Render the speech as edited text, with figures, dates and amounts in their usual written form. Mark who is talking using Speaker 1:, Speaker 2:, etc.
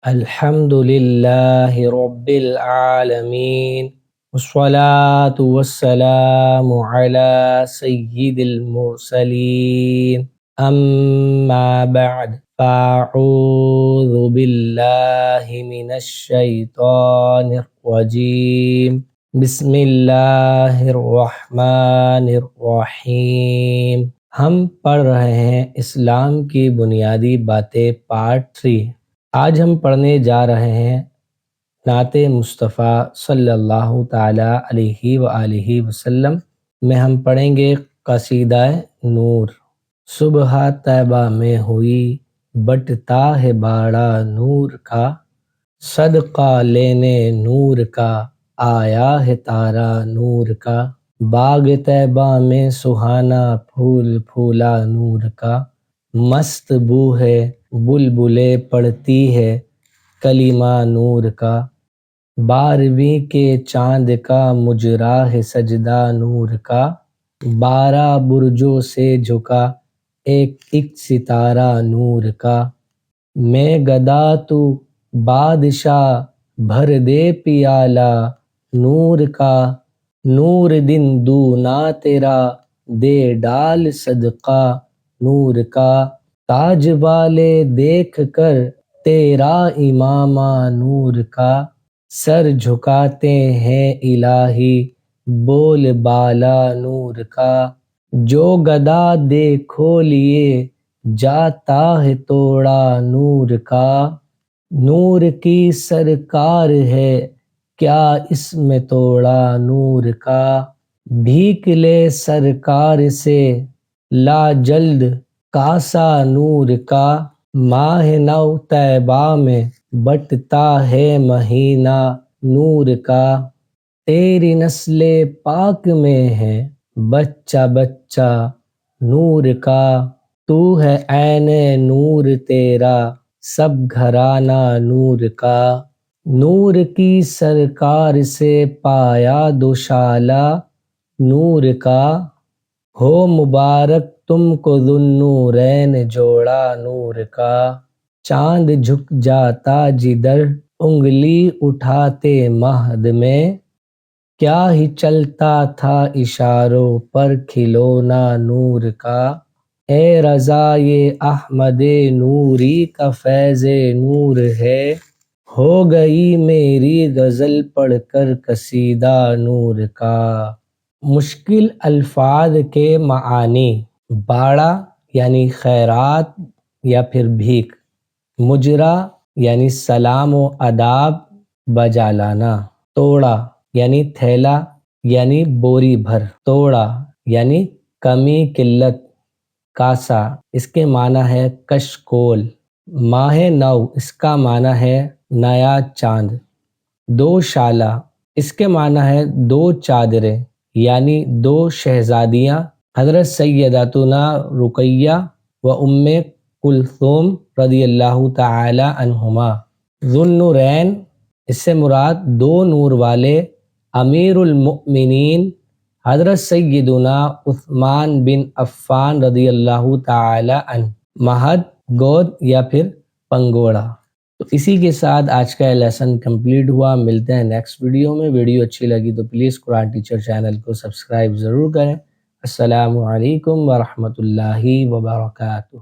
Speaker 1: الحمد للہ رب العالمین والصلاة والسلام علی سید المرسلین اما بعد فاعوذ باللہ من الشیطان الرجیم بسم اللہ الرحمن الرحیم۔ ہم پڑھ رہے ہیں اسلام کی بنیادی باتیں پارٹ 3۔ آج ہم پڑھنے جا رہے ہیں نعت مصطفیٰ صلی اللہ تعالیٰ علیہ وآلہ وسلم میں ہم پڑھیں گے قصیدہ نور۔ صبح طیبہ میں ہوئی بٹتا ہے باڑا نور کا، صدقہ لینے نور کا آیا ہے تارا نور کا، باغ طیبہ میں سہانا پھول پھولا نور کا، مست بو ہے بلبلیں پڑھتی ہے کلمہ نور کا، 12ویں کے چاند کا مجرا ہے سجدہ نور کا، 12 برجوں سے جھکا ایک ایک ستارہ نور کا، میں گدا تو بادشاہ بھر دے پیالہ نور کا، نور دن دونا تیرا دے ڈال صدقہ نور کا، تاج والے دیکھ کر تیرا امامہ نور کا، سر جھکاتے ہیں الہی بول بالا نور کا، جو گدا دیکھو لیے جاتا ہے توڑا نور کا، نور کی سرکار ہے کیا اس میں توڑا نور کا، بھیک لے سرکار سے لا جلد کاسا نور کا، ماہ نو طیبہ میں بٹتا ہے مہینہ نور کا، تیری نسل پاک میں ہے بچہ بچہ نور کا، تو ہے عین نور تیرا سب گھرانہ نور کا، نور کی سرکار سے پایا دوشالہ نور کا، ہو مبارک تم کو ذو النورین جوڑا نور کا، چاند جھک جاتا جدھر انگلی اٹھاتے مہد میں، کیا ہی چلتا تھا اشاروں پر کھلونا نور کا، اے رضا یہ احمد نوری کا فیض نور ہے، ہو گئی میری غزل پڑھ کر قصیدہ نور کا۔ مشکل الفاظ کے معانی: باڑا یعنی خیرات یا پھر بھیک، مجرا یعنی سلام و آداب بجا لانا، توڑا یعنی تھیلا یعنی بوری بھر، توڑا یعنی کمی قلت، کاسا اس کے معنی ہے کشکول، ماہ نو اس کا معنی ہے نیا چاند، دو شالہ اس کے معنی ہے 2 چادریں یعنی 2 شہزادیاں، حضرت سیداتنا رقیہ و ام کلثوم رضی اللہ تعالی عنہما، ذو النورین اس سے مراد 2 نور والے امیر المؤمنین حضرت سیدنا عثمان بن عفان رضی اللہ تعالی عنہ، مہد گود یا پھر پنگوڑا۔ تو اسی کے ساتھ آج کا لیسن کمپلیٹ ہوا۔ ملتے ہیں نیکسٹ ویڈیو میں۔ ویڈیو اچھی لگی تو پلیز قرآن ٹیچر چینل کو سبسکرائب ضرور کریں۔ السلام علیکم ورحمۃ اللہ وبرکاتہ۔